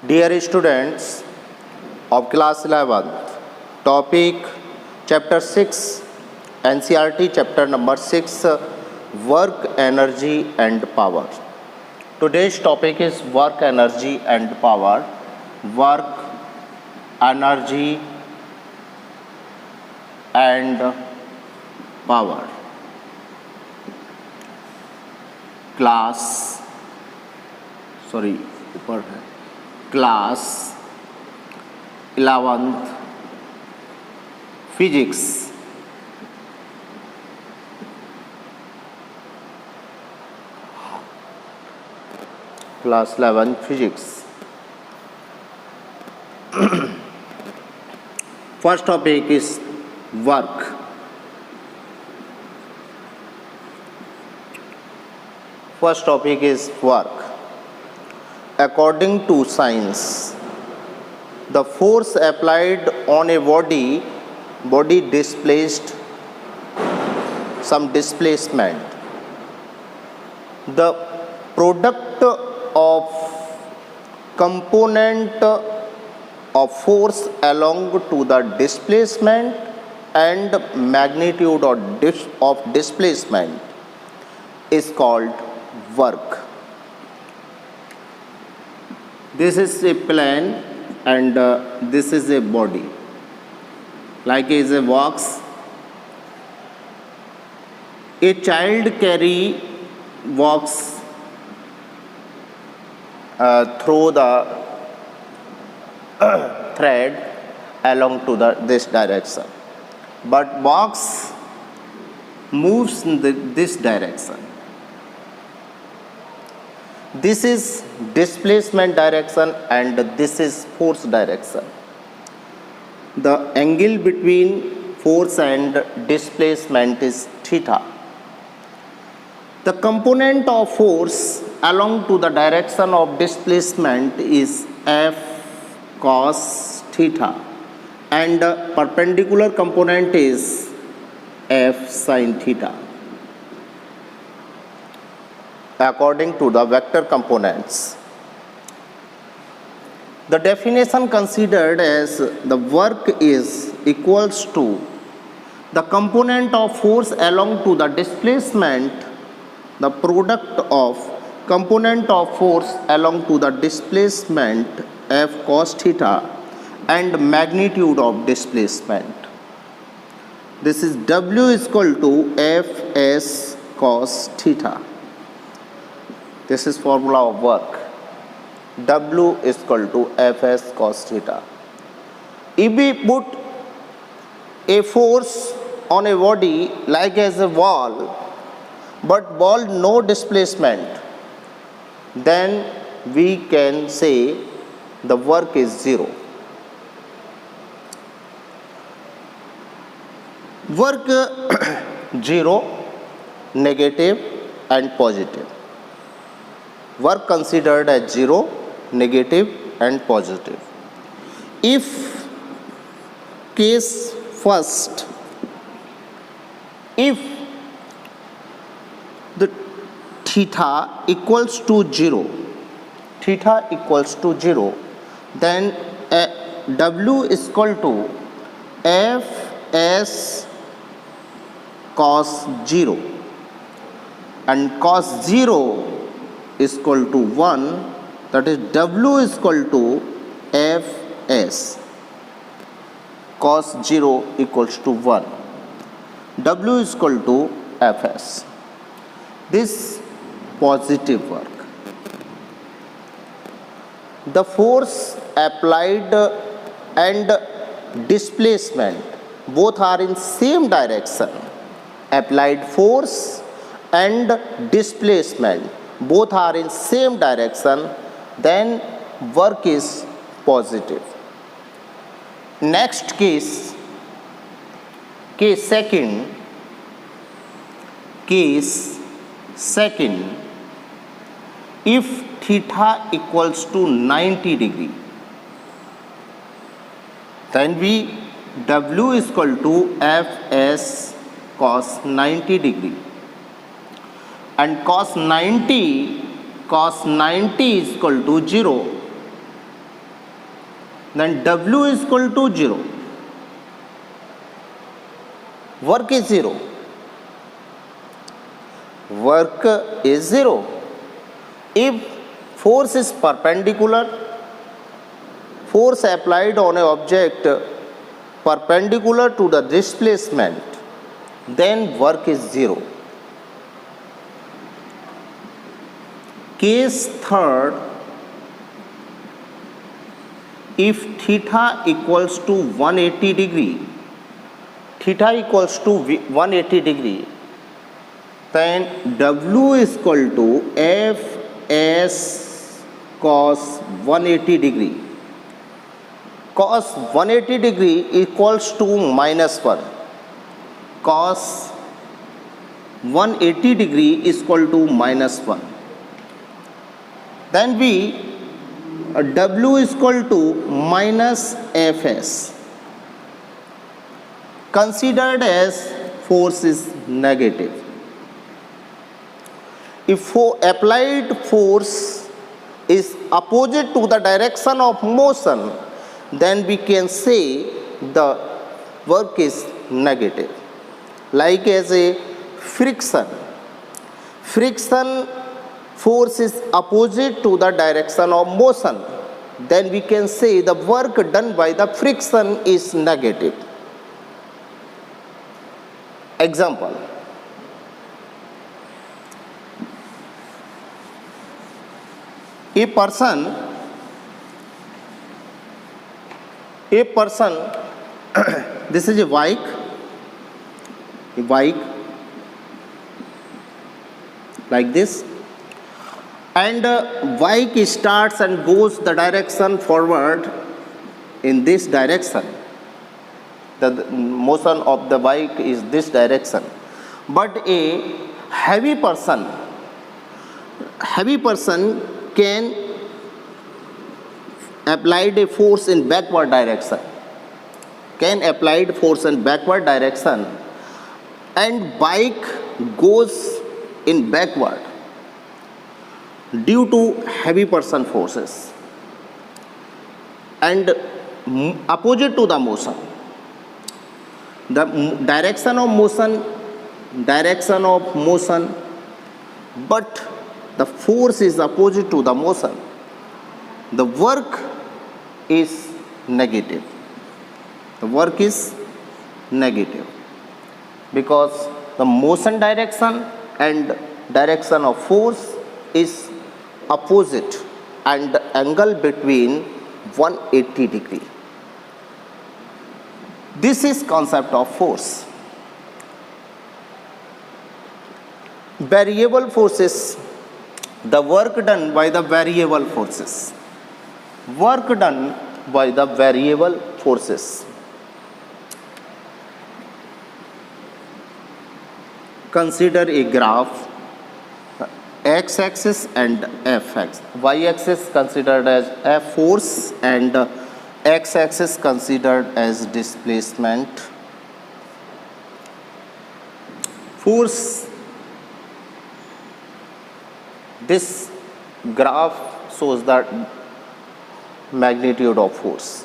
Dear students of class 11th, topic chapter 6, NCERT chapter number 6, work, energy and power. Today's topic is work, energy and power. Work, energy and power. Class 11th physics. Class 11 physics. First topic is work. First topic is work. According to science, the force applied on a body displaced some displacement. The product of component of force along to the displacement and magnitude of displacement is called work. This is a plane and this is a body, like is a box. A child carry box through the thread along to this direction, but box moves in this direction. This is displacement direction and this is force direction. The angle between force and displacement is theta. The component of force along to the direction of displacement is F cos theta and the perpendicular component is F sin theta. According to the vector components, the definition considered as the work is equals to the component of force along to the displacement, the product of component of force along to the displacement F cos theta and magnitude of displacement. This is W is equal to F S cos theta. This is formula of work. W is equal to Fs cos theta. If we put a force on a body like as a wall, but ball no displacement, then we can say the work is zero. Work zero, negative and positive. Work considered as zero, negative and positive. If case first, if the theta equals to 0, then W is equal to Fs cos 0 and cos 0 is equal to 1, that is W is equal to Fs cos 0 equals to 1. W is equal to Fs. This positive work. The force applied and displacement both are in same direction. Applied force and displacement both are in same direction, then work is positive. Next case second, if theta equals to 90 degree, then W is equal to Fs cos 90 degree and cos 90 is equal to 0. then W is equal to 0. Work is 0. Work is 0. If force is perpendicular, force applied on an object perpendicular to the displacement, then work is 0. Case third, if theta equals to 180 degree, theta equals to 180 degree, then W is equal to Fs cos 180 degree. Cos 180 degree equals to -1. Cos 180 degree is equal to -1. Then W is equal to minus Fs. Considered as force is negative. If applied force is opposite to the direction of motion, then we can say the work is negative. Like as a friction. Friction force is opposite to the direction of motion, then we can say the work done by the friction is negative. Example. A person this is a bike like this, and bike starts and goes the direction forward in this direction. The motion of the bike is this direction, but a heavy person can apply a force in backward direction, and bike goes in backward due to heavy person forces and opposite to the motion. The direction of motion, but the force is opposite to the motion. The work is negative. Because the motion direction and direction of force is opposite and the angle between 180 degree. This is concept of force. Variable forces, the work done by the variable forces. Consider a graph, x-axis and f-axis. Y-axis considered as F force and x-axis considered as displacement. Force. This graph shows the magnitude of force.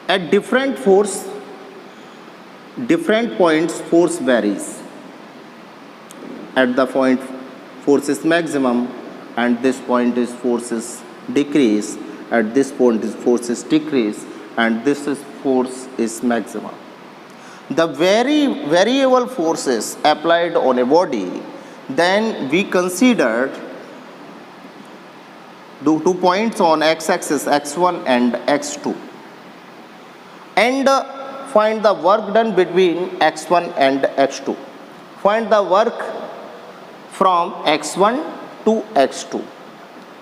At different points, force varies. At the point, force is maximum, and this point is force is decrease. At this point, is force is decrease, and this is force is maximum. The variable forces applied on a body, then we considered the 2 points on x-axis, x1 and x2, and find the work done between x1 and x2. Find the work from x1 to x2.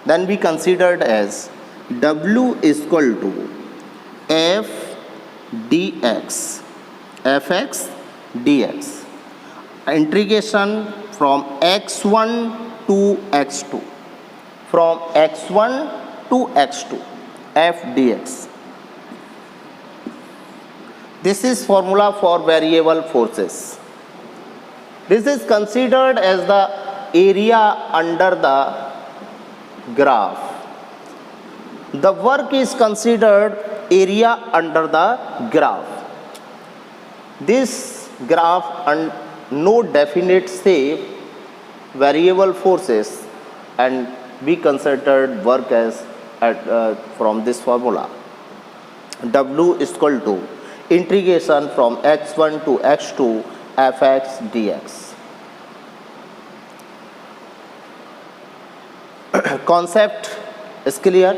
Then we considered as W is equal to F dx, Fx dx. Integration from x1 to x2. From x1 to x2, F dx. This is formula for variable forces. This is considered as the area under the graph. The work is considered area under the graph. This graph and no definite shape, variable forces, and we considered work as from this formula. W is equal to integration from x1 to x2 fx dx. Concept is clear.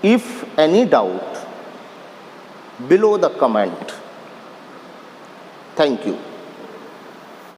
If any doubt, below the comment. Thank you.